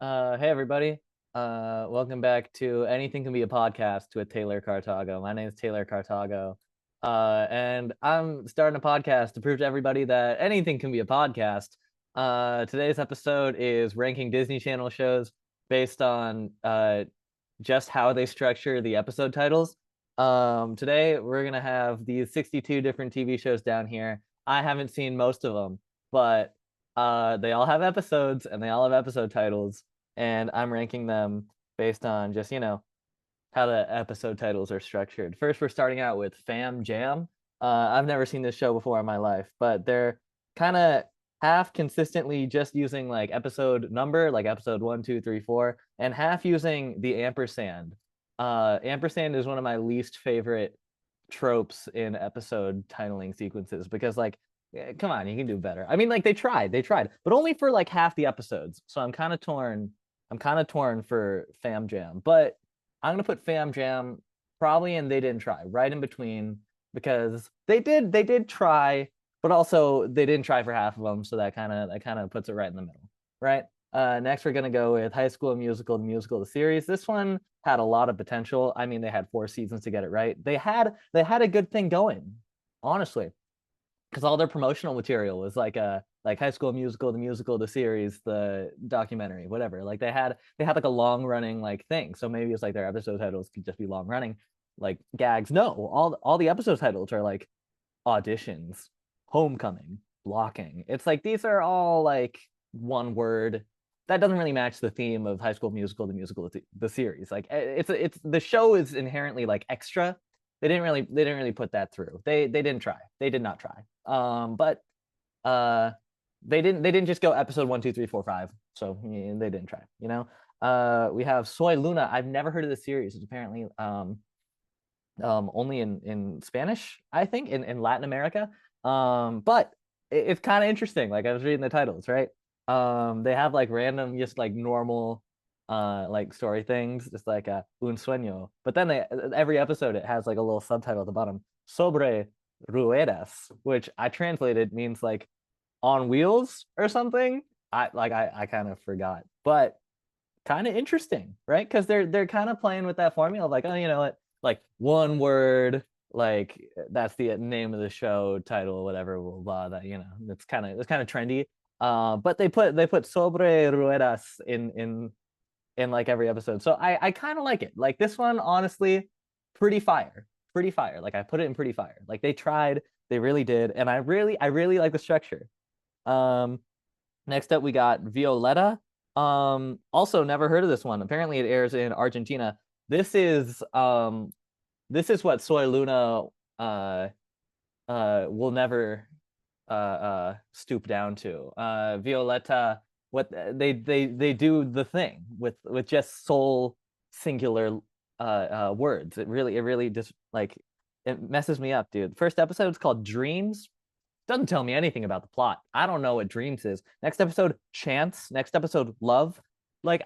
Hey everybody. Welcome back to Anything Can Be a Podcast with Taylor Cartago. My name is Taylor Cartago. And I'm starting a podcast to prove to everybody that anything can be a podcast. Today's episode is ranking Disney Channel shows based on just how they structure the episode titles. Today we're gonna have these 62 different TV shows down here. I haven't seen most of them, but they all have episodes and they all have episode titles, and I'm ranking them based on just, how the episode titles are structured. First, we're starting out with Fam Jam. I've never seen this show before in my life, but they're kind of half consistently just using like episode number, like episode 1, 2, 3, 4, and half using the ampersand. Ampersand is one of my least favorite tropes in episode titling sequences because, like, come on, you can do better. I mean, like, they tried, but only for like half the episodes. So I'm kind of torn. I'm kind of torn for Fam Jam, but I'm gonna put Fam Jam probably in They Didn't Try, right in between, because they did try, but also they didn't try for half of them, so that kind of puts it right in the middle, right? Next we're gonna go with High School Musical, the musical, the series. This one had a lot of potential. I mean, they had 4 seasons to get it right. They had a good thing going, honestly, because all their promotional material was like High School Musical, the musical, the series, the documentary, whatever. Like they had like a long running like thing. So maybe it's like their episode titles could just be long running, like gags. No, all the episode titles are like auditions, homecoming, blocking. It's like these are all like one word. That doesn't really match the theme of High School Musical, the musical, the series. Like it's the show is inherently like extra. They didn't really put that through. They didn't try. They did not try. But uh they didn't just go episode 1, 2, 3, 4, 5. So yeah, they didn't try, you know. We have Soy Luna. I've never heard of the series. It's apparently only in Spanish, I think, in Latin America. But it's kind of interesting. Like I was reading the titles, right? They have like random, just like normal, like story things, just like un sueño. But then every episode it has like a little subtitle at the bottom, sobre ruedas, which I translated means like on wheels or something. I kind of forgot, but kind of interesting, right? Because they're kind of playing with that formula of like, oh, you know what, like one word, like that's the name of the show title, whatever, blah, blah, that, it's kind of trendy. But they put sobre ruedas in like every episode, so I kind of like it. Like this one, honestly, pretty fire, pretty fire. Like I put it in pretty fire. Like they tried, they really did, and I really like the structure. Um, Next up, we got Violetta. Also never heard of this one. Apparently, it airs in Argentina. This is what Soy Luna will never stoop down to. Violetta, what they do the thing with just sole singular words. It really just like it messes me up, dude. First episode is called Dreams. Doesn't tell me anything about the plot. I don't know what Dreams is. Next episode, Chance. Next episode, Love. Like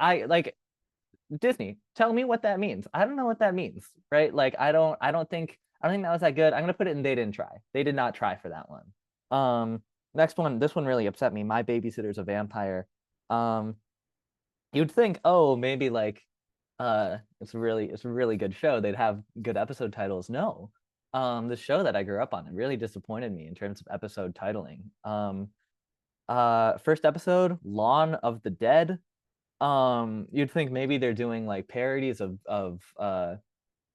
Disney, tell me what that means. I don't know what that means, right? Like I don't think that was that good. I'm gonna put it in They Didn't Try. They did not try for that one. Next one, this one really upset me. My Babysitter's a Vampire. Um, you'd think, oh, maybe like it's a really good show. They'd have good episode titles. No. The show that I grew up on, it really disappointed me in terms of episode titling. First episode, Lawn of the Dead. You'd think maybe they're doing like parodies of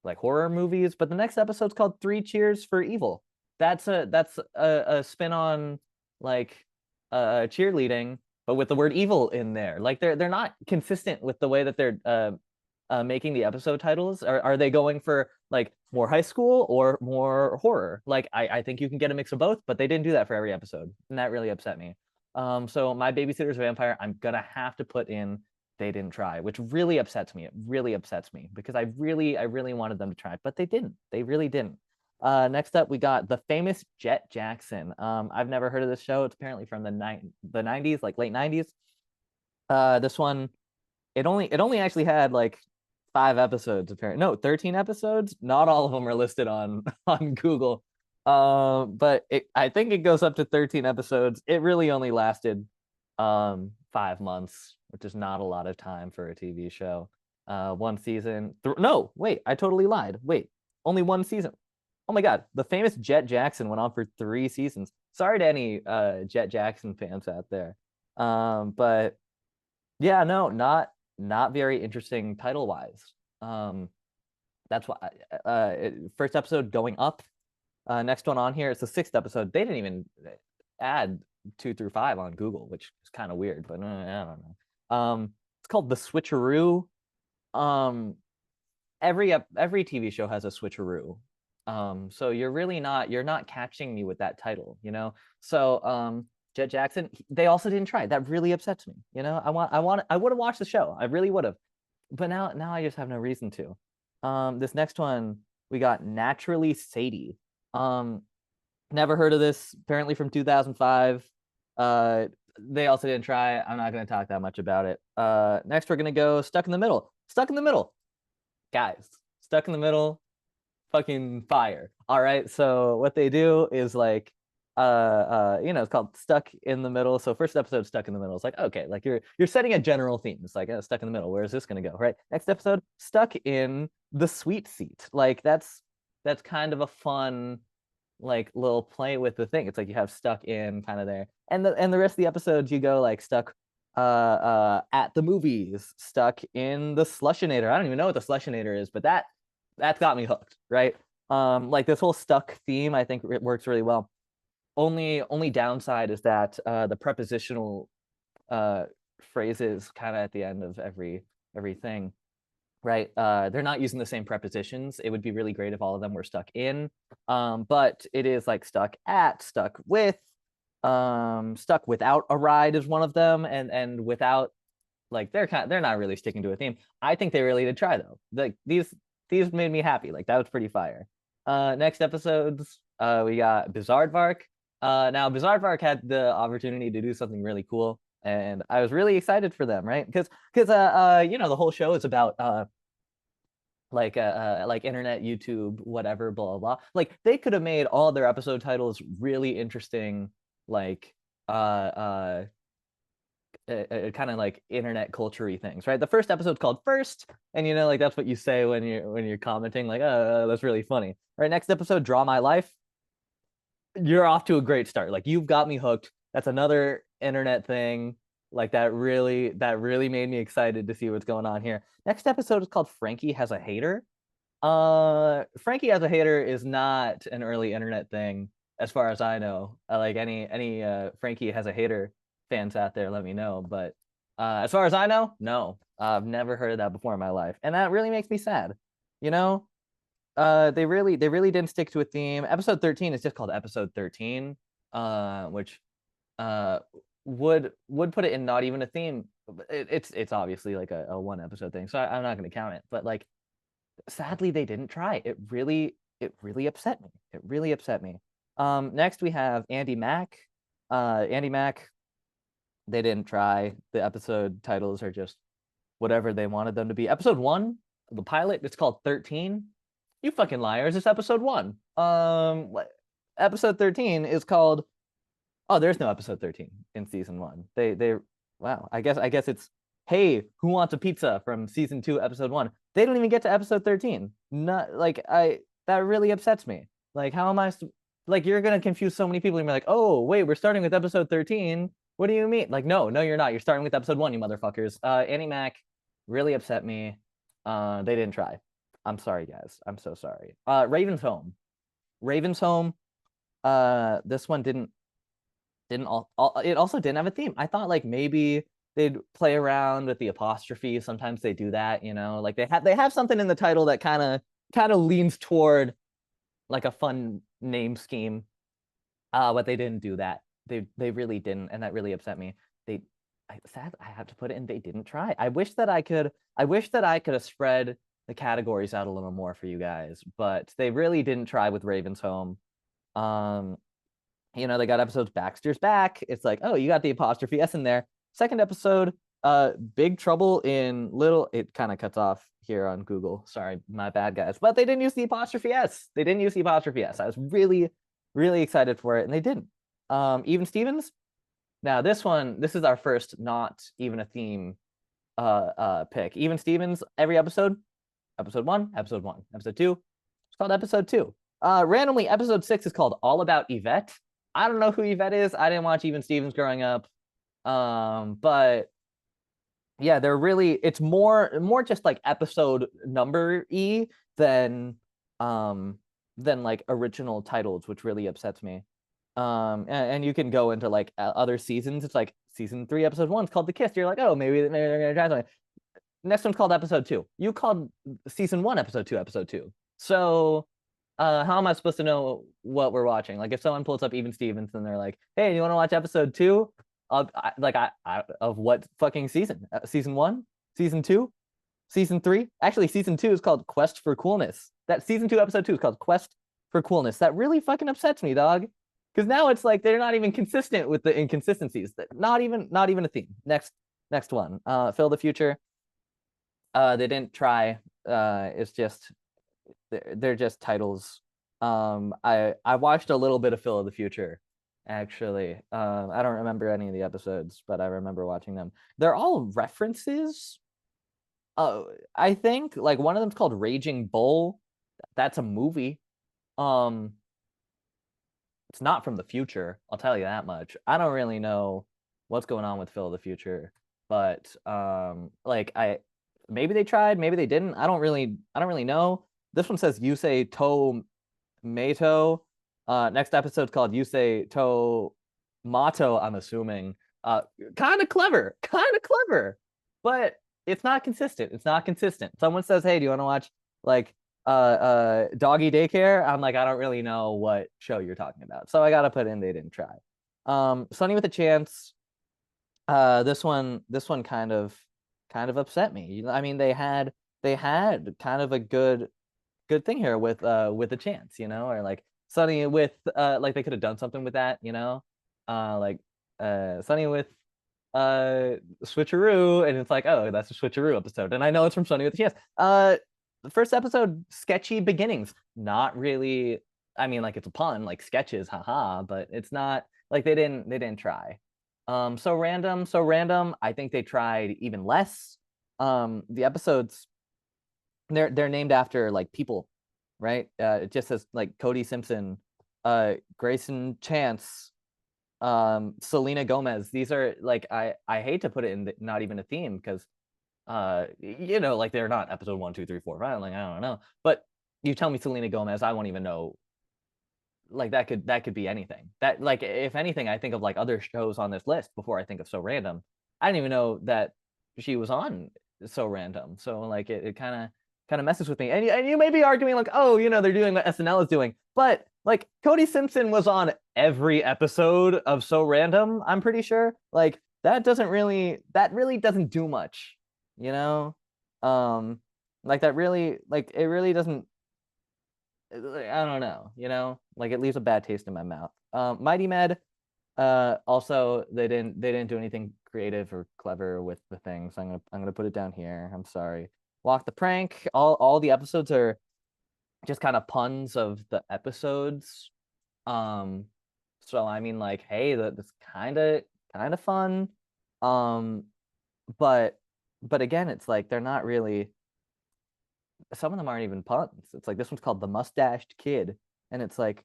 like horror movies, but the next episode's called Three Cheers for Evil. That's a spin on like cheerleading, but with the word evil in there. Like they're not consistent with the way that they're making the episode titles. Are they going for like more high school or more horror? Like I think you can get a mix of both, but they didn't do that for every episode, and that really upset me. So My Babysitter's Vampire, I'm gonna have to put in They Didn't Try, which really upsets me. It really upsets me because I really wanted them to try, but they didn't. They really didn't. Next up, we got The Famous Jet Jackson. I've never heard of this show. It's apparently from the 90s, like late 90s. This one, it only actually had like 5 episodes, apparently. No, 13 episodes. Not all of them are listed on on Google. But I think it goes up to 13 episodes. It really only lasted 5 months, which is not a lot of time for a TV show. 1 season. No, wait, I totally lied. Wait, only 1 season. Oh my God, the famous Jet Jackson went on for 3 seasons. Sorry to any Jet Jackson fans out there. But yeah, no, not very interesting title wise. That's why first episode going up. Next one on here, it's the 6th episode. They didn't even add 2 through 5 on Google, which is kind of weird, but I don't know. It's called The Switcheroo. Every TV show has a switcheroo. So you're not catching me with that title, you know? So Jet Jackson, they also didn't try. That really upsets me. You know, I would have watched the show. I really would have. But now I just have no reason to. This next one, we got Naturally Sadie. Never heard of this, apparently from 2005. They also didn't try. I'm not going to talk that much about it. Next, we're going to go Stuck in the Middle. Stuck in the Middle. Guys, Stuck in the Middle, fucking fire. All right, so what they do is like, it's called Stuck in the Middle. So first episode, Stuck in the Middle. It's like, okay, like you're setting a general theme. It's like, Stuck in the Middle. Where is this going to go? Right. Next episode, Stuck in the Sweet Seat. Like that's kind of a fun, like, little play with the thing. It's like you have stuck in kind of there, and the rest of the episodes you go like stuck at the movies, stuck in the Slushinator. I don't even know what the Slushinator is, but that's got me hooked, right? Like this whole stuck theme, I think it works really well. Only downside is that the prepositional phrases kind of at the end of everything, right? They're not using the same prepositions. It would be really great if all of them were stuck in, but it is like stuck at, stuck with, stuck without a ride is one of them, and without, like, they're not really sticking to a theme. I think they really did try though. Like these made me happy. Like that was pretty fire. Next episodes, we got Bizaardvark. Now Bizaardvark had the opportunity to do something really cool, and I was really excited for them, right? Because the whole show is about like internet, YouTube, whatever, blah blah blah. Like they could have made all their episode titles really interesting, like kind of like internet culture-y things, right? The first episode's called First, and like that's what you say when you're commenting, like, oh, that's really funny. Right, next episode, Draw My Life. You're off to a great start. Like you've got me hooked. That's another internet thing. Like that really made me excited to see what's going on here. Next episode is called Frankie Has a Hater. Frankie Has a Hater is not an early internet thing, as far as I know. Like any Frankie Has a Hater fans out there, let me know. But as far as I know, no, I've never heard of that before in my life, and that really makes me sad. They really didn't stick to a theme. Episode 13 is just called Episode 13, which would put it in not even a theme. It's obviously like a 1 episode thing, so I'm not going to count it. But like, sadly, they didn't try. It really upset me. It really upset me. Next we have Andy Mack. Andy Mack, they didn't try. The episode titles are just whatever they wanted them to be. Episode 1, the pilot, it's called 13. You fucking liars! It's episode 1. Episode 13 is called. Oh, there's no episode 13 in season 1. They wow. I guess it's, hey, who wants a pizza from season 2, episode 1. They don't even get to episode 13. Not like that really upsets me. Like, how am I? Like, you're gonna confuse so many people and be like, oh wait, we're starting with episode 13. What do you mean? Like, no, you're not. You're starting with episode 1, you motherfuckers. Annie Mac really upset me. They didn't try. I'm sorry, guys. I'm so sorry. Raven's Home. This one didn't it also didn't have a theme. I thought like maybe they'd play around with the apostrophe. Sometimes they do that, like they have something in the title that kind of leans toward like a fun name scheme. But they didn't do that. They really didn't, and that really upset me. I have to put it in, they didn't try. I wish that I could have spread the categories out a little more for you guys, but they really didn't try with Raven's Home. They got episodes Baxter's Back. It's like, oh, you got the apostrophe S in there. Second episode, Big Trouble in Little. It kind of cuts off here on Google. Sorry, my bad, guys. But they didn't use the apostrophe S. I was really, really excited for it, and they didn't. Even Stevens, Now this is our first not even a theme pick. Even Stevens, every episode 1, episode 1, episode 2, it's called episode 2. Randomly, episode 6 is called All About Yvette. I don't know who Yvette is. I didn't watch Even Stevens growing up. But yeah, they're really, it's more just like episode number than like original titles, which really upsets me. And you can go into like other seasons. It's like season 3, episode 1 is called The Kiss. You're like, oh, maybe they're gonna try something. Next one's called episode 2. You called season 1 episode 2. So how am I supposed to know what we're watching? Like if someone pulls up Even Stevens and they're like, hey, you want to watch episode 2 of of what fucking season? Season 1, season 2, season 3? Actually, season 2 is called Quest for Coolness. That season 2 episode 2 is called Quest for Coolness. That really fucking upsets me, dog. Because now it's like they're not even consistent with the inconsistencies. Not even a theme. Next one. Phil the Future. They didn't try. It's just they're just titles. I watched a little bit of Phil of the Future, actually. I don't remember any of the episodes, but I remember watching them. They're all references. I think like one of them's called Raging Bull. That's a movie. It's not from the future, I'll tell you that much. I don't really know what's going on with Phil of the Future, but like maybe they tried, maybe they didn't. I don't really know. This one says Yusei To Mato. Next episode's called Yusei To Mato, I'm assuming. Kind of clever, but it's not consistent. Someone says, hey, do you want to watch like Doggy Daycare? I'm like, I don't really know what show you're talking about, so I gotta put in they didn't try. Sunny with a Chance. This one kind of upset me. I mean, they had kind of a good thing here with a chance, or like Sunny with like they could have done something with that, like Sunny with Switcheroo, and it's like, oh, that's a Switcheroo episode, and I know it's from Sunny with a Chance. The first episode, Sketchy Beginnings. Not really. I mean, like it's a pun, like sketches, haha, but it's not like they didn't try. So random. I think they tried even less. The episodes, they're named after like people, right? It just says like Cody Simpson, Grayson Chance, Selena Gomez. These are like I hate to put it in not even a theme because like they're not episode 1, 2, 3, 4, 5. Like I don't know, but you tell me Selena Gomez, I won't even know. Like that could be anything. That like if anything, I think of like other shows on this list before I think of So Random. I didn't even know that she was on So Random. So like it kind of messes with me. And you may be arguing like, oh, they're doing what SNL is doing, but like Cody Simpson was on every episode of So Random. I'm pretty sure. Like that really doesn't do much. Like that really, like it really doesn't. I don't know, like it leaves a bad taste in my mouth. Mighty Med, also they didn't do anything creative or clever with the things. I'm gonna put it down here. I'm sorry. Walk the Prank. All the episodes are just kind of puns of the episodes. So I mean, like, hey, that's kind of fun. But again, it's like they're not really. Some of them aren't even puns. It's like this one's called The Mustached Kid, and it's like,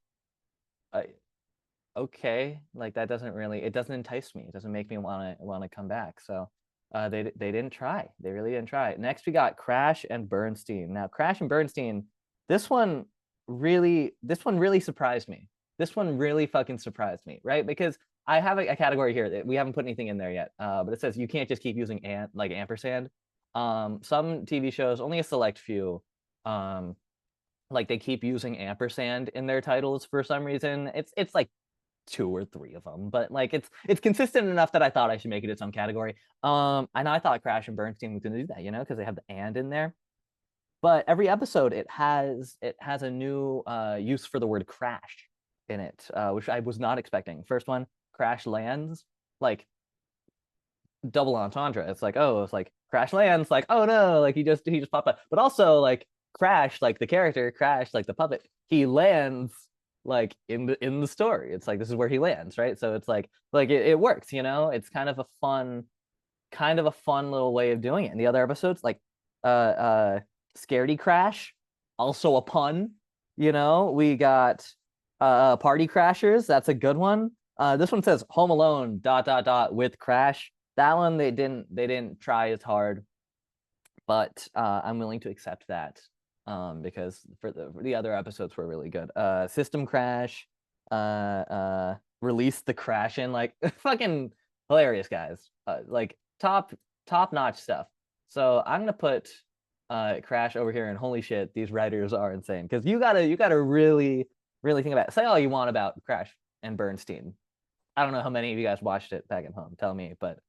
okay, like that doesn't entice me. It doesn't make me want to come back. So they didn't try. They really didn't try. Next we got Crash and Bernstein. Now Crash and Bernstein, this one really surprised me. This one really fucking surprised me, right? Because I have a category here that we haven't put anything in there yet, but it says you can't just keep using ampersand. Some TV shows, only a select few, like they keep using ampersand in their titles for some reason. It's like 2 or 3 of them, but like it's consistent enough that I thought I should make it its own category. And I thought Crash and Bernstein was gonna do that, because they have the and in there. But every episode it has a new use for the word crash in it, which I was not expecting. First one, Crash Lands, like double entendre. It's like, oh, it's like Crash Lands, like, oh no, like he just popped up. But also like Crash, like the character, Crash, like the puppet, he lands like in the story. It's like this is where he lands, right? So it's like it works, you know. It's kind of a fun little way of doing it. In the other episodes, like Scaredy Crash, also a pun. You know, we got Party Crashers. That's a good one. This one says Home Alone ... with Crash. That one they didn't try as hard, but I'm willing to accept that because for the other episodes were really good. System Crash, Release the Crash in, like fucking hilarious, guys. Like top notch stuff. So I'm gonna put Crash over here, and holy shit, these writers are insane. Because you gotta really think about it. Say all you want about Crash and Bernstein. I don't know how many of you guys watched it back at home. Tell me, but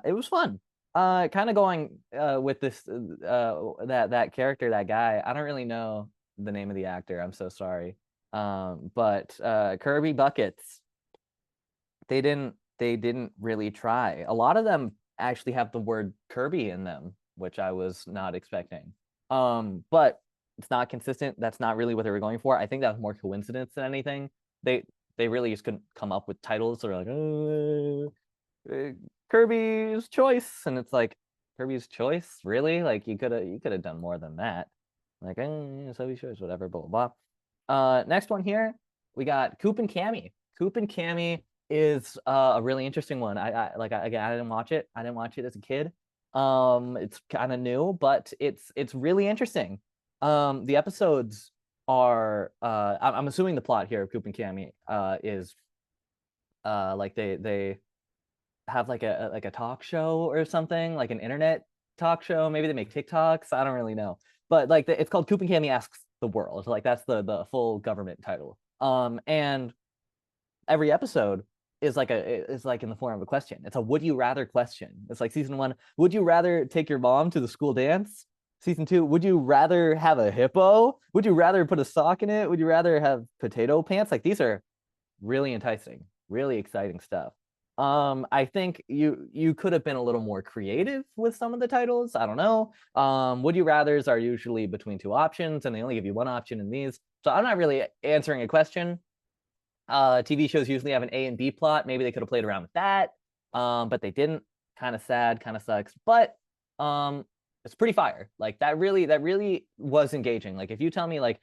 it was fun. Kind of going with this that character, that guy. I don't really know the name of the actor. I'm so sorry. But Kirby Buckets. They didn't really try. A lot of them actually have the word Kirby in them, which I was not expecting. But it's not consistent. That's not really what they were going for. I think that was more coincidence than anything. They really just couldn't come up with titles that are like, Kirby's Choice, and it's like, Kirby's Choice, really? Like you could have done more than that. Like, Sophie's Choice, whatever, blah blah blah. Next one here, we got Koop and Camy. Koop and Camy is a really interesting one. I didn't watch it. I didn't watch it as a kid. It's kind of new, but it's really interesting. The episodes are I'm assuming the plot here of Koop and Camy is like they have like a talk show or something, like an internet talk show. Maybe they make TikToks. I don't really know, but like it's called Koop and Camy Asks the World. Like that's the full government title. And every episode is like in the form of a question. It's a would you rather question. It's like season 1, would you rather take your mom to the school dance? Season 2, would you rather have a hippo? Would you rather put a sock in it? Would you rather have potato pants? Like these are really enticing, really exciting stuff. I think you could have been a little more creative with some of the titles. I don't know. Would you rathers are usually between 2 options, and they only give you 1 option in these. So I'm not really answering a question. TV shows usually have an A and B plot. Maybe they could have played around with that, but they didn't. Kind of sad, kind of sucks. But it's pretty fire. Like that really was engaging. Like if you tell me like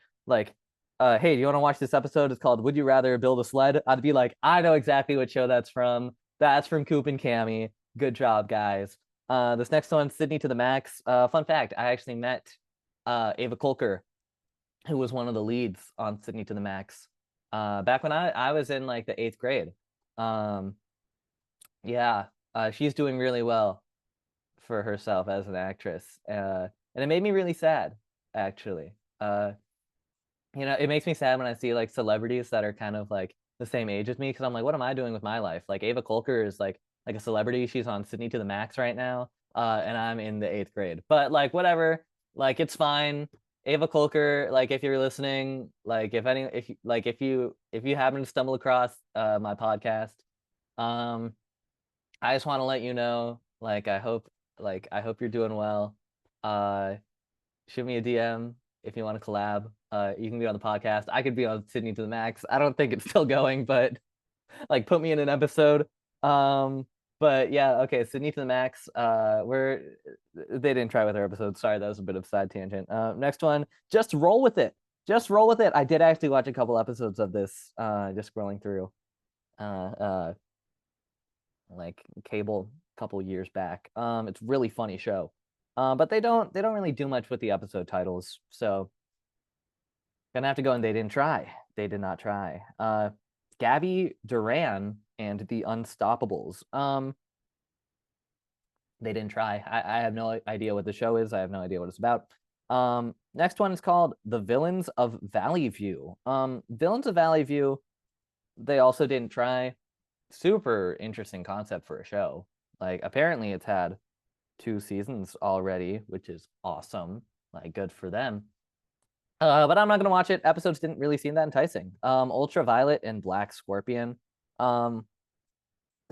hey, do you want to watch this episode? It's called Would You Rather Build a Sled? I'd be like, I know exactly what show that's from. That's from Koop and Camy. Good job, guys. This next one, Sydney to the Max. Fun fact, I actually met Ava Kolker, who was one of the leads on Sydney to the Max. Back when I was in like the 8th grade. Yeah, she's doing really well for herself as an actress. And it made me really sad, actually. It makes me sad when I see like celebrities that are kind of like the same age as me, because I'm like, what am I doing with my life? Like Ava Kolker is like a celebrity. She's on Sydney to the Max right now, and I'm in the 8th grade. But like whatever, like it's fine. Ava Kolker, like if you're listening, like if you happen to stumble across my podcast, I just want to let you know, like I hope you're doing well. Shoot me a DM if you want to collab. You can be on the podcast. I could be on Sydney to the Max. I don't think it's still going, but like put me in an episode. But yeah, okay, Sydney to the Max. They didn't try with our episode. Sorry, that was a bit of a side tangent. Next one, Just Roll With It. Just Roll With It. I did actually watch a couple episodes of this, just scrolling through like cable a couple years back. It's a really funny show. But they don't really do much with the episode titles, so gonna have to go, and they didn't try. They did not try. Gabby Duran and the Unstoppables. They didn't try. I have no idea what the show is. I have no idea what it's about. Next one is called The Villains of Valley View. Villains of Valley View, they also didn't try. Super interesting concept for a show. Like apparently it's had 2 seasons already, which is awesome. Like good for them. But I'm not gonna watch it. Episodes didn't really seem that enticing. Ultraviolet and Black Scorpion. They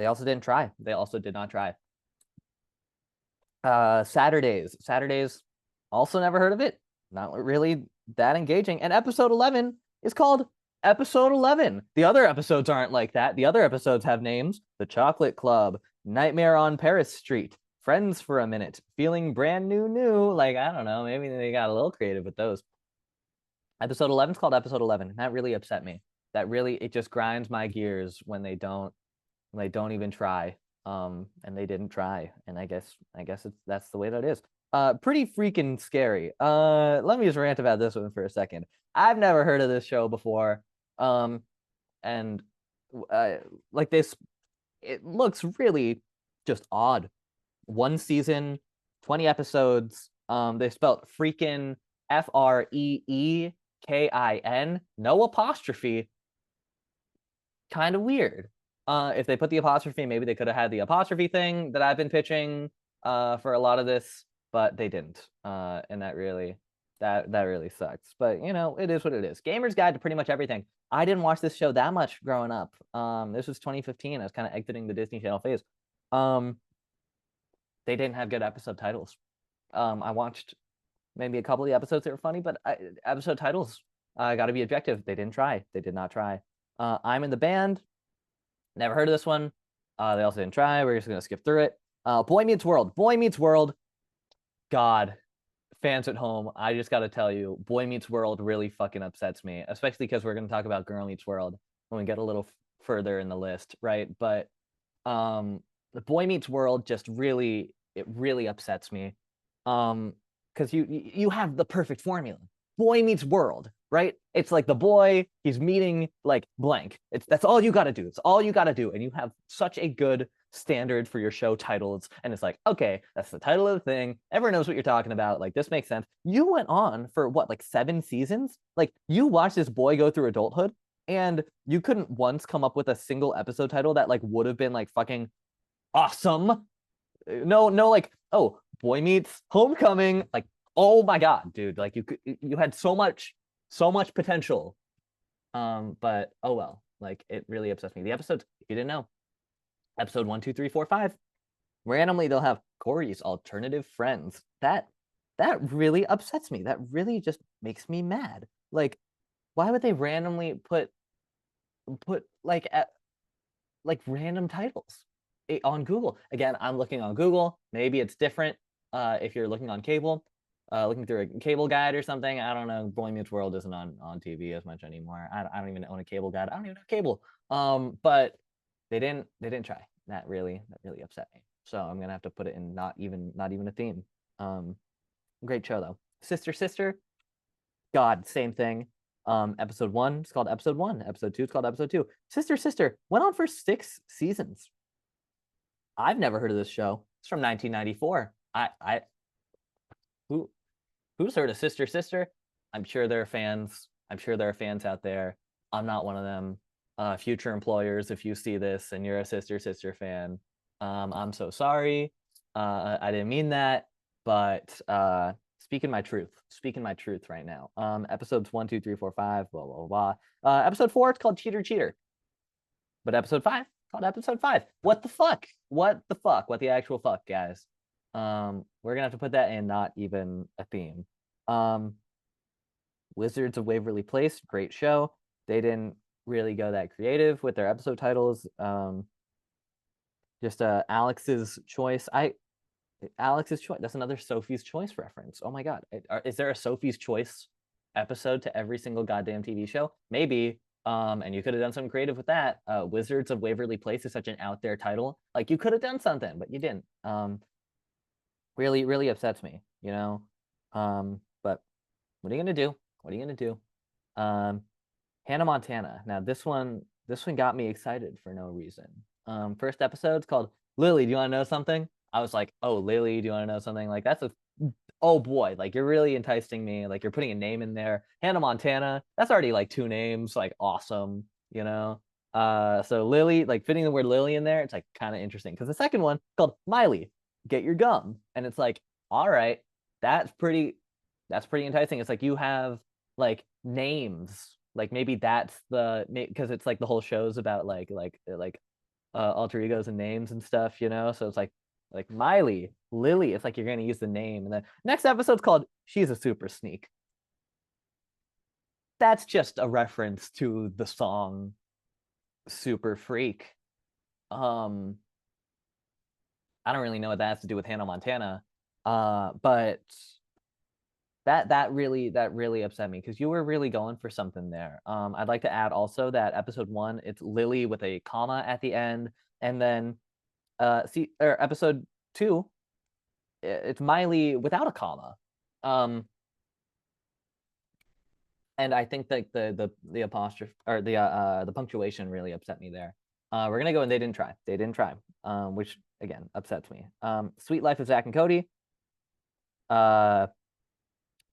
also didn't try. They also did not try. Saturdays. Also never heard of it. Not really that engaging. And episode 11 is called episode 11. The other episodes aren't like that. The other episodes have names: The Chocolate Club, Nightmare on Paris Street, Friends for a Minute, Feeling Brand New. Like, I don't know, maybe they got a little creative with those. Episode 11 is called episode 11. That really upset me. It just grinds my gears when they don't even try. And they didn't try. And I guess that's the way that is. Pretty freaking scary. Let me just rant about this one for a second. I've never heard of this show before. And like this, it looks really just odd. One season, 20 episodes. They spelled freaking FREEKIN, no apostrophe. Kind of weird. If they put the apostrophe, maybe they could have had the apostrophe thing that I've been pitching for a lot of this, but they didn't. And that really sucks. But you know, it is what it is. Gamer's Guide to pretty much everything. I didn't watch this show that much growing up. This was 2015. I was kind of exiting the Disney Channel phase. They didn't have good episode titles. I watched maybe a couple of the episodes that were funny, but episode titles, I got to be objective. They didn't try. They did not try. I'm in the Band. Never heard of this one. They also didn't try. We're just going to skip through it. Boy Meets World. Boy Meets World. God, fans at home, I just got to tell you, Boy Meets World really fucking upsets me, especially because we're going to talk about Girl Meets World when we get a little further in the list, right? But the Boy Meets World just really upsets me. Because you have the perfect formula. Boy meets world, right? It's like the boy, he's meeting like blank. That's all you got to do. It's all you got to do. And you have such a good standard for your show titles. And it's like, okay, that's the title of the thing. Everyone knows what you're talking about. Like, this makes sense. You went on for what, like 7 seasons? Like, you watched this boy go through adulthood and you couldn't once come up with a single episode title that like would have been like fucking awesome. No, like, oh, Boy Meets Homecoming. Like, oh my god, dude, like you had so much potential, but oh well. Like, it really upsets me. The episodes, if you didn't know, episode 1, 2, 3, 4, 5, randomly they'll have Corey's alternative friends. That really upsets me. That really just makes me mad. Like, why would they randomly put like random titles on Google? Again, I'm looking on Google. Maybe it's different if you're looking on cable. Looking through a cable guide or something. I don't know. Boy Meets World isn't on TV as much anymore. I don't even own a cable guide. I don't even have cable. But they didn't try. That really upset me. So I'm gonna have to put it in not even a theme. Great show though. Sister. God, same thing. Episode 1 is called episode 1. Episode 2 is called episode 2. Sister went on for 6 seasons. I've never heard of this show. It's from 1994. Who's heard of Sister? I'm sure there are fans. I'm sure there are fans out there. I'm not one of them. Future employers, if you see this and you're a Sister fan, I'm so sorry. I didn't mean that, but speaking my truth right now. Episodes 1, 2, 3, 4, 5, blah blah blah. Episode 4, it's called Cheater. But episode 5, called episode 5. What the fuck? What the actual fuck, guys? We're gonna have to put that in not even a theme. Wizards of Waverly Place, great show. They didn't really go that creative with their episode titles. Just Alex's Choice. Alex's Choice. That's another Sophie's Choice reference. Oh my god, is there a Sophie's Choice episode to every single goddamn TV show? Maybe. And you could have done something creative with that. Wizards of Waverly Place is such an out there title. Like, you could have done something, but you didn't. Really upsets me, you know. But what are you gonna do? Hannah Montana. Now this one got me excited for no reason. First episode's called Lily, do you want to know something? I was like, oh, Lily, do you want to know something? Like, oh boy, like, you're really enticing me. Like, you're putting a name in there. Hannah Montana, that's already like 2 names, like, awesome, you know. So Lily, like, fitting the word Lily in there, it's like kind of interesting, because the second one called Miley, Get Your Gum, and it's like, all right, that's pretty enticing. It's like you have like names, like maybe that's the, because it's like the whole show's about like alter egos and names and stuff, you know. So it's like Miley, Lily, it's like you're gonna use the name. And the next episode's called She's a Super Sneak. that's just a reference to the song Super Freak. I don't really know what that has to do with Hannah Montana, but that really upset me because you were really going for something there. I'd like to add also that episode 1, it's Lily with a comma at the end, and then episode 2, it's Miley without a comma. And I think that the apostrophe or the punctuation really upset me there. We're gonna go and they didn't try, which again upsets me. Sweet Life of Zach and Cody.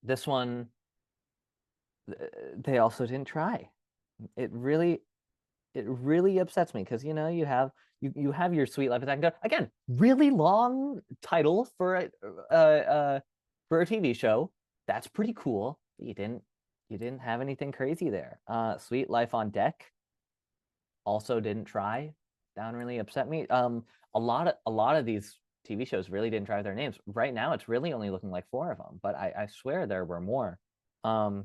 This one, they also didn't try. It really upsets me because you have your Sweet Life of Zach and Cody. Again, really long title for a TV show. That's pretty cool. You didn't have anything crazy there. Sweet Life on Deck also didn't try. That really upset me. A lot of these TV shows really didn't try their names. Right now, it's really only looking like 4 of them, but I swear there were more. I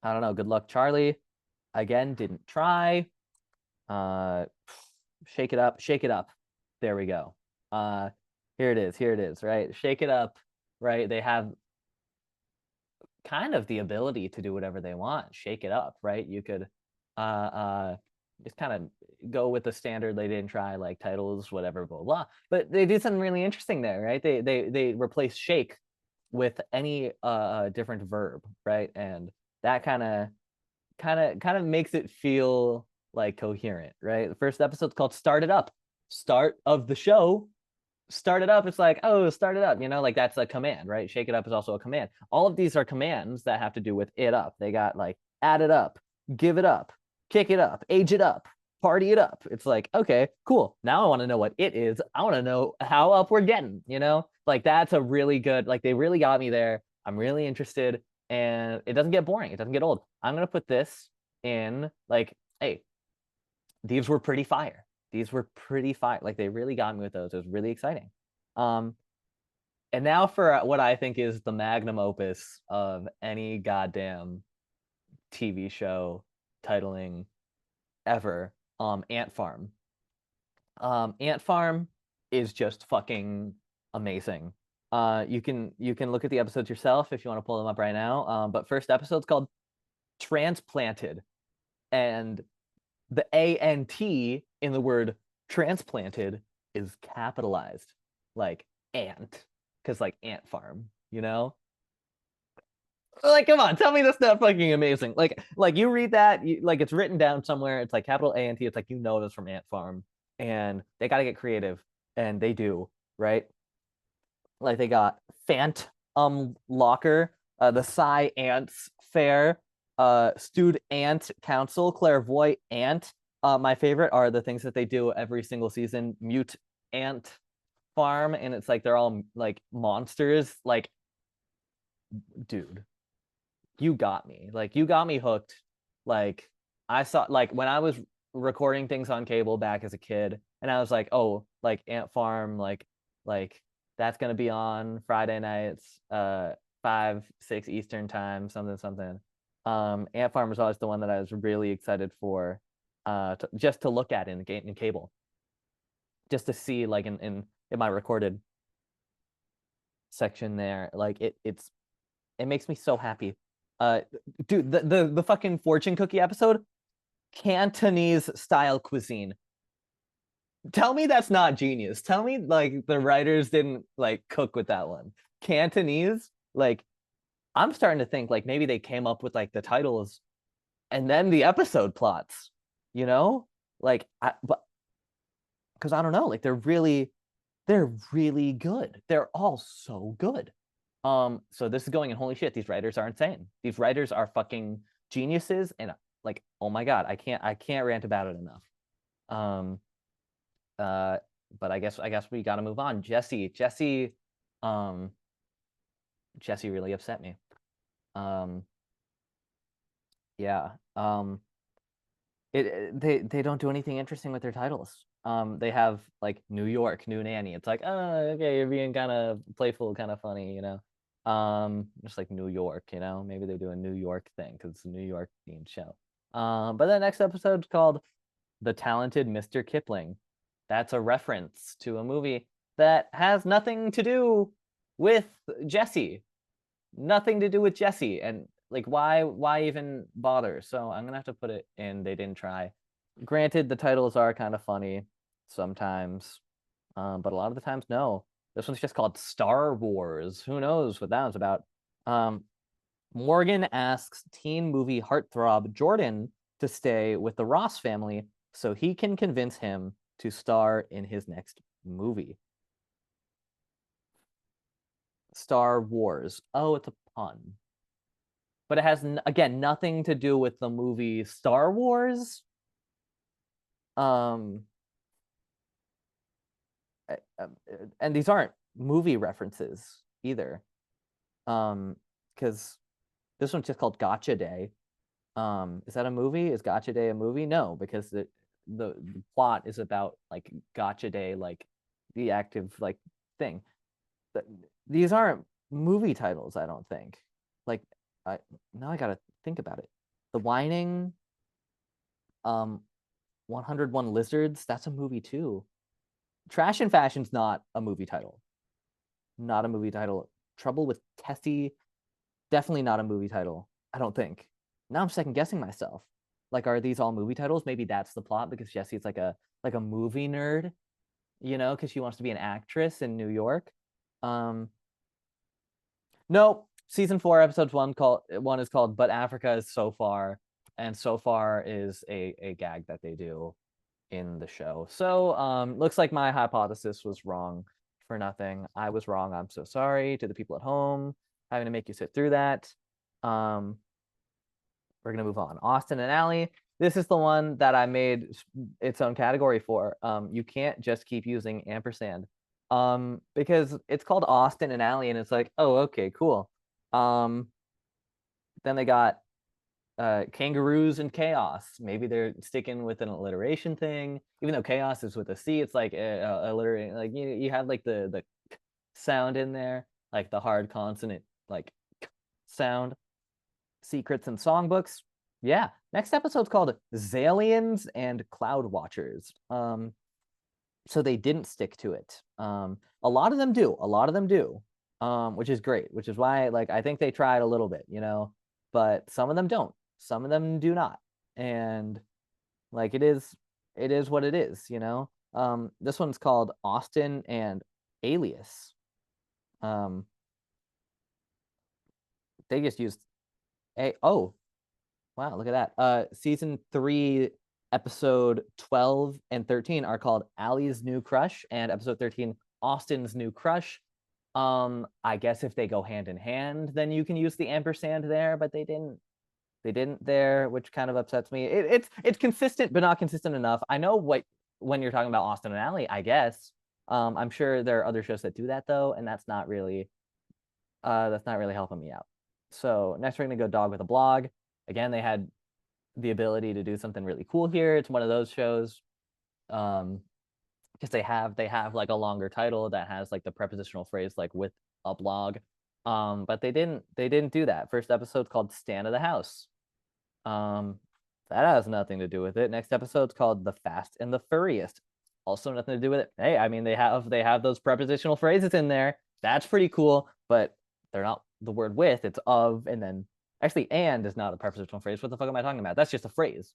don't know. Good Luck Charlie, again, didn't try. Shake It Up. There we go. Here it is, right? Shake It Up, right? They have kind of the ability to do whatever they want. Shake it up, right? You could just kind of go with the standard they didn't try, like titles, whatever, blah blah. But they did something really interesting there, right? They replaced shake with any different verb, right? And that kind of makes it feel like coherent, right? The first episode's called Start It Up. Start of the show. Start it up. It's like, oh, start it up. Like that's a command, right? Shake it up is also a command. All of these are commands that have to do with it up. They got like add it up, give it up, kick it up, age it up, party it up. It's like, okay, cool. Now I want to know what it is. I want to know how up we're getting, Like that's a really good, like they really got me there. I'm really interested and it doesn't get boring. It doesn't get old. I'm going to put this in like, hey, these were pretty fire. Like they really got me with those. It was really exciting. And now for what I think is the magnum opus of any goddamn TV show titling ever, Ant Farm. Ant Farm is just fucking amazing. You can look at the episodes yourself if you want to pull them up right now. But first episode's called Transplanted, and the A.N.T. in the word transplanted is capitalized, like ant, because like ant farm, Like, come on, tell me that's not fucking amazing. Like you read that, like it's written down somewhere. It's like capital A.N.T. It's like it's from Ant Farm, and they got to get creative, and they do, right? Like they got Fant Locker, the Psy Ants Fair, Stewed Ant Council, Clairvoyant Ant. My favorite are the things that they do every single season. Mute Ant Farm, and it's like they're all like monsters. Like, dude, you got me. Like, you got me hooked. Like, I saw like when I was recording things on cable back as a kid, and I was like, oh, like Ant Farm, like that's gonna be on Friday nights, 5-6 Eastern time, something. Ant Farm was always the one that I was really excited for, just to look at in cable, just to see like in my recorded section there. Like it makes me so happy. Dude, the fucking fortune cookie episode, Cantonese style cuisine. Tell me that's not genius. Tell me like the writers didn't like cook with that one. Cantonese, like I'm starting to think like maybe they came up with like the titles and then the episode plots, Like but because I don't know, like they're really good. They're all so good. So this is going, and holy shit, these writers are insane. These writers are fucking geniuses, and like, oh my god, I can't rant about it enough. But I guess we got to move on. Jessie really upset me. Yeah. They don't do anything interesting with their titles. They have like New York, New Nanny. It's like, oh, okay, you're being kind of playful, kind of funny, Just like New York, you know, maybe they do a New York thing because it's a New York themed show. But the next episode's called The Talented Mr. Kipling. That's a reference to a movie that has nothing to do with Jessie. Nothing to do with Jessie. And like why even bother? So I'm gonna have to put it in They Didn't Try. Granted, the titles are kind of funny sometimes, but a lot of the times, no. This one's just called Star Wars. Who knows what that was about? Morgan asks teen movie heartthrob Jordan to stay with the Ross family so he can convince him to star in his next movie. Star Wars. Oh, it's a pun. But it has, again, nothing to do with the movie Star Wars. And these aren't movie references either. Because this one's just called Gotcha Day. Is that a movie? Is Gotcha Day a movie? No, because the plot is about like Gotcha Day, like the active like thing. These aren't movie titles, I don't think. Like now I gotta think about it. The Whining 101 Lizards, that's a movie too. Trash and Fashion's not a movie title. Not a movie title. Trouble with Tessie, definitely not a movie title, I don't think. Now I'm second guessing myself. Like, are these all movie titles? Maybe that's the plot because Jessie's like a movie nerd, you know, because she wants to be an actress in New York. No, season 4, episode one is called But Africa Is So Far, and So Far is a gag that they do in the show. So looks like my hypothesis was wrong for nothing. I was wrong. I'm so sorry to the people at home having to make you sit through that. We're gonna move on. Austin and Allie. This is the one that I made its own category for. You can't just keep using ampersand. Because it's called Austin and Allie, and it's like, oh, okay, cool. Then they got kangaroos and chaos. Maybe they're sticking with an alliteration thing, even though chaos is with a C. It's like alliterating. Like you have like the sound in there, like the hard consonant, like sound. Secrets and songbooks. Yeah. Next episode's called Zalians and Cloud Watchers. So they didn't stick to it. A lot of them do. A lot of them do. Which is great. Which is why, like, I think they tried a little bit, you know, but some of them don't. Some of them do not. And like it is what it is, you know. This one's called Austin and Alias. They just used oh, wow, look at that. Season 3, episode 12 and 13 are called Allie's New Crush, and episode 13, Austin's New Crush. I guess if they go hand in hand, then you can use the ampersand there, but they didn't there, which kind of upsets me. It's consistent, but not consistent enough. I know when you're talking about Austin and Allie, I guess. I'm sure there are other shows that do that though, and that's not really helping me out. So next we're gonna go Dog with a Blog. Again, they had the ability to do something really cool here. It's one of those shows, because they have like a longer title that has like the prepositional phrase like with a blog. But they didn't do that. First episode's called Stand of the House. That has nothing to do with it. Next episode's called The Fast and the Furriest. Also nothing to do with it. Hey, I mean they have those prepositional phrases in there. That's pretty cool, but they're not the word with, it's of, and then actually and is not a prepositional phrase. What the fuck am I talking about? That's just a phrase.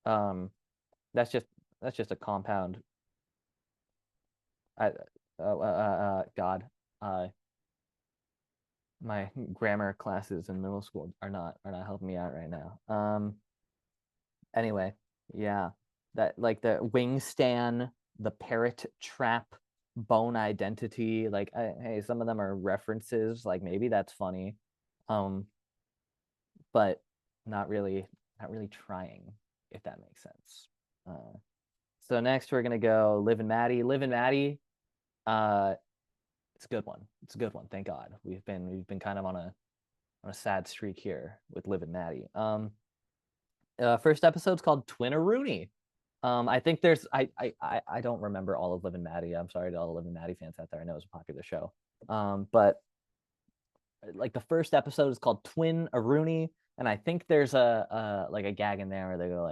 That's just a compound. God. My grammar classes in middle school are not helping me out right now. Anyway, yeah. That like the wingstan, the parrot trap, bone identity, like hey, some of them are references, like maybe that's funny. But not really trying, if that makes sense. So next we're gonna go Liv and Maddie. Liv and Maddie, it's a good one. It's a good one. Thank God. We've been kind of on a sad streak here with Liv and Maddie. First episode's called Twin-a-Rooney. I think there's I don't remember all of Liv and Maddie. I'm sorry to all the Liv and Maddie fans out there. I know it's a popular show. But like the first episode is called Twin Aruni, and I think there's a like a gag in there where they go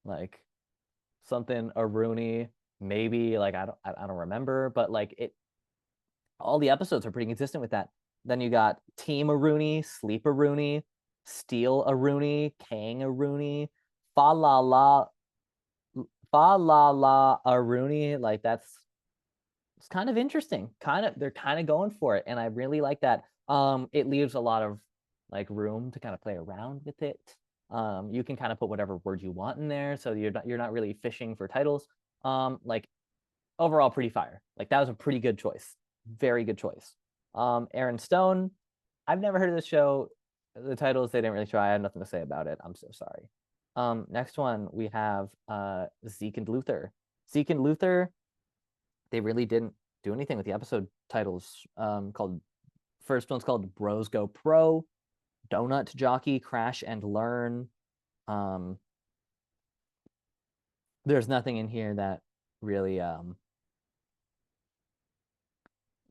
like something Aruni, maybe like I don't remember, but like it all the episodes are pretty consistent with that. Then you got Team Aruni, Sleep Aruni, Steal Aruni, Kang Aruni, Fa La La Aruni. Like it's kind of interesting. They're kind of going for it, and I really like that. It leaves a lot of like room to kind of play around with it. You can kind of put whatever word you want in there, so you're not really fishing for titles. Like overall, pretty fire. Like that was a pretty good choice. Very good choice. Aaron Stone. I've never heard of this show. The titles they didn't really try. I have nothing to say about it. I'm so sorry. Next one we have Zeke and Luther. Zeke and Luther, they really didn't do anything with the episode titles. Called first one's called Bros Go Pro, Donut Jockey, Crash and Learn. There's nothing in here that really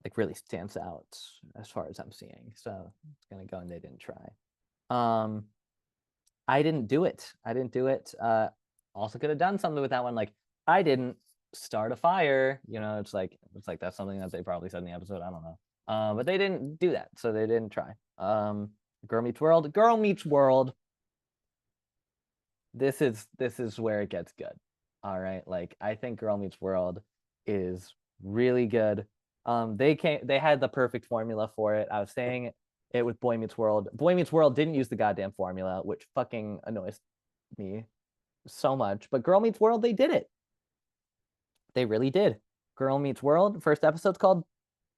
like really stands out as far as I'm seeing. So it's gonna go and they didn't try. I didn't do it. Also could have done something with that one. Like I didn't start a fire. It's like that's something that they probably said in the episode. I don't know. But they didn't do that, so they didn't try. Girl Meets World. Girl Meets World. This is where it gets good. All right. Like I think Girl Meets World is really good. They had the perfect formula for it. I was saying it with Boy Meets World. Boy Meets World didn't use the goddamn formula, which fucking annoys me so much. But Girl Meets World, they did it. They really did. Girl Meets World. First episode's called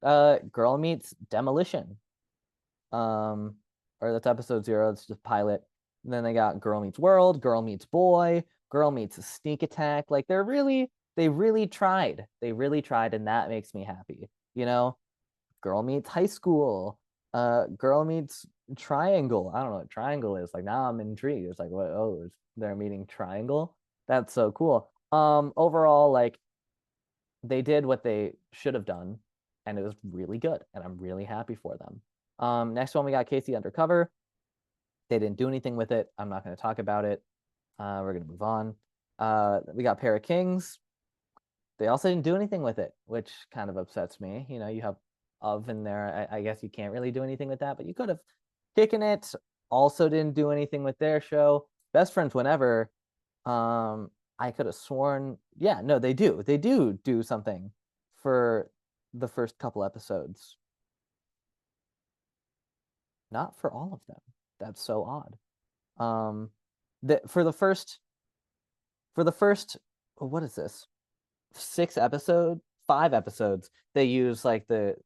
Girl Meets Demolition. Or that's episode 0. It's just pilot. And then they got Girl Meets World, Girl Meets Boy, Girl Meets Sneak Attack. Like they really tried. They really tried, and that makes me happy. Girl Meets High School, Girl Meets Triangle. I don't know what Triangle is. Like now I'm intrigued. It's like, what? Oh, they're meeting Triangle. That's so cool. Overall, like they did what they should have done, and it was really good, and I'm really happy for them. Next one we got Casey Undercover. They didn't do anything with it. I'm not going to talk about it. We're going to move on. We got Pair of Kings. They also didn't do anything with it, which kind of upsets me. You have Of in there. I guess you can't really do anything with that, but you could have. Kicking It also didn't do anything with their show. Best Friends Whenever. I could have sworn. Yeah, no, they do. They do something for the first couple episodes. Not for all of them. That's so odd. For the first, what is this? 5 episodes, they use like the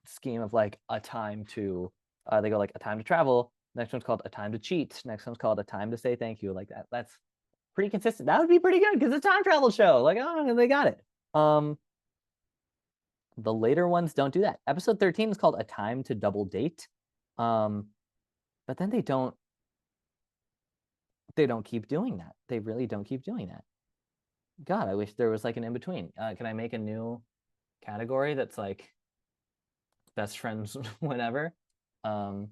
scheme of like a time to they go like a time to travel. Next one's called A Time to Cheat. Next one's called A Time to Say Thank You. Like that's pretty consistent. That would be pretty good because it's a time travel show. Like, oh, they got it. The later ones don't do that. Episode 13 is called A Time to Double Date. But then they don't keep doing that. They really don't keep doing that. God, I wish there was like an in-between. Can I make a new category that's like best friends whenever? Add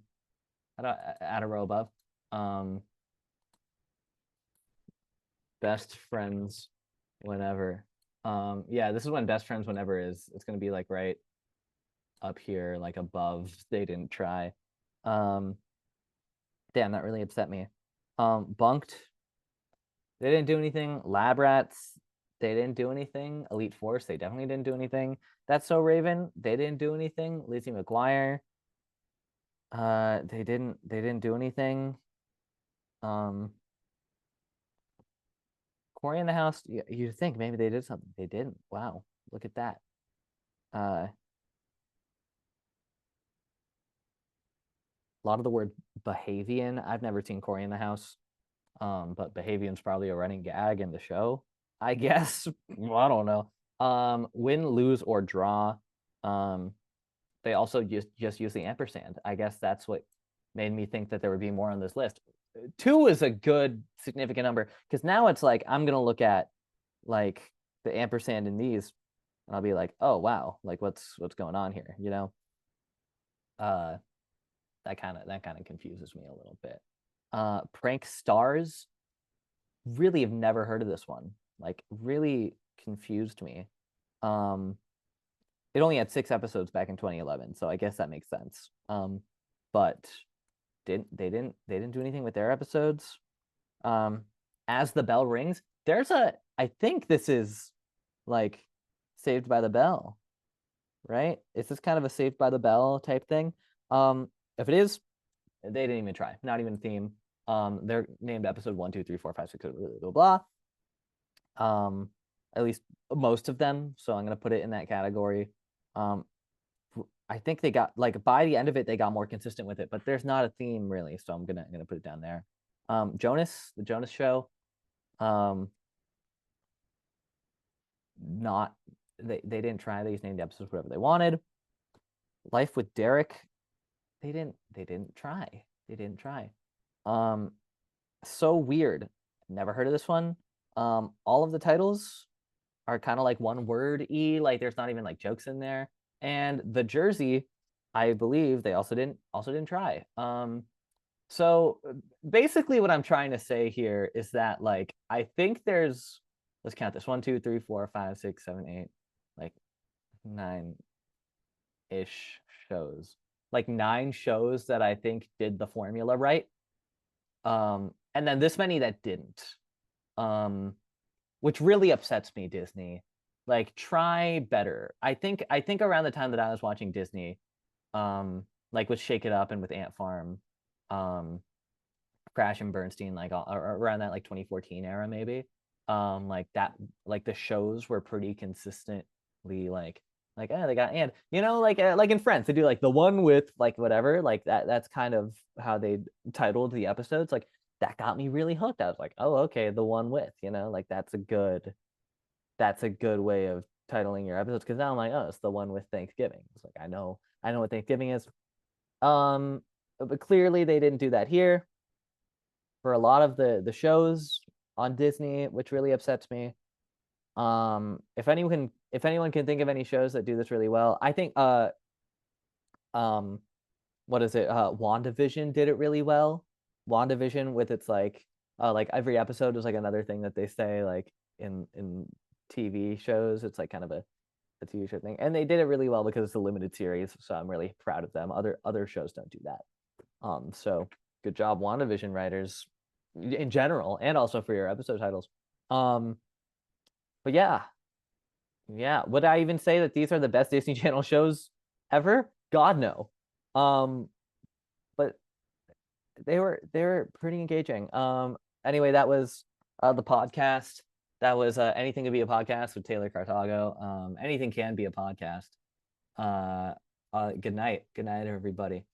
a row above. Best friends whenever. Yeah, this is when best friends whenever is. It's gonna be like right up here, like above. They didn't try. Damn, that really upset me. Bunked. They didn't do anything. Lab Rats. They didn't do anything. Elite Force. They definitely didn't do anything. That's So Raven. They didn't do anything. Lizzie McGuire. They didn't do anything. Corey in the House. You'd think maybe they did something. They didn't. Wow, look at that. A lot of the word Behavian. I've never seen Corey in the House. But Behavian's probably a running gag in the show, I guess. Well, I don't know. Win, lose, or draw. They also just use the ampersand. I guess that's what made me think that there would be more on this list. 2 is a good significant number because now it's like I'm gonna look at like the ampersand in these, and I'll be like, oh wow, like what's going on here, Uh, that kind of confuses me a little bit. Prank Stars, really have never heard of this one. Like, really confused me. Um, it only had 6 episodes back in 2011, so I guess that makes sense. But they didn't do anything with their episodes. As the Bell Rings, I think this is like Saved by the Bell, right? Is this kind of a Saved by the Bell type thing? If it is, they didn't even try. Not even a theme. They're named episode 1, 2, 3, 4, 5, 6, blah blah blah. At least most of them. So I'm gonna put it in that category. I think they got, like, by the end of it, they got more consistent with it, but there's not a theme really, so I'm gonna put it down there. Jonas, the Jonas Show. Not they didn't try. They just named the episodes whatever they wanted. Life with Derek, they didn't try. They didn't try. So weird. Never heard of this one. All of the titles are kind of like one word like there's not even like jokes in there. And the Jersey, I believe they also didn't try. So basically what I'm trying to say here is that, like, I think there's, let's count this, 1, 2, 3, 4, 5, 6, 7, 8, like 9-ish shows. Like 9 shows that I think did the formula right. And then this many that didn't. Which really upsets me, Disney. Like, try better. I think around the time that I was watching Disney, like with Shake It Up and with Ant Farm, Crash and Bernstein, like around that like 2014 era, maybe. Like that, like the shows were pretty consistently like they got and like in Friends, they do like the one with like whatever, like that's kind of how they titled the episodes. Like, that got me really hooked. I was like, oh, okay, the one with, like that's a good way of titling your episodes, because now I'm like, oh, it's the one with Thanksgiving. It's like, I know what Thanksgiving is. But clearly they didn't do that here for a lot of the shows on Disney, which really upsets me. If anyone can think of any shows that do this really well, I think what is it? WandaVision did it really well. WandaVision, with its like every episode is like another thing that they say, like in TV shows. It's like kind of a TV show thing, and they did it really well because it's a limited series. So I'm really proud of them. Other shows don't do that. So good job, WandaVision writers, in general, and also for your episode titles. But yeah. Would I even say that these are the best Disney Channel shows ever? God, no. But they were pretty engaging. Anyway, that was the podcast. That was Anything Could Be a Podcast with Taylor Cartago. Anything can be a podcast. Good night. Good night, everybody.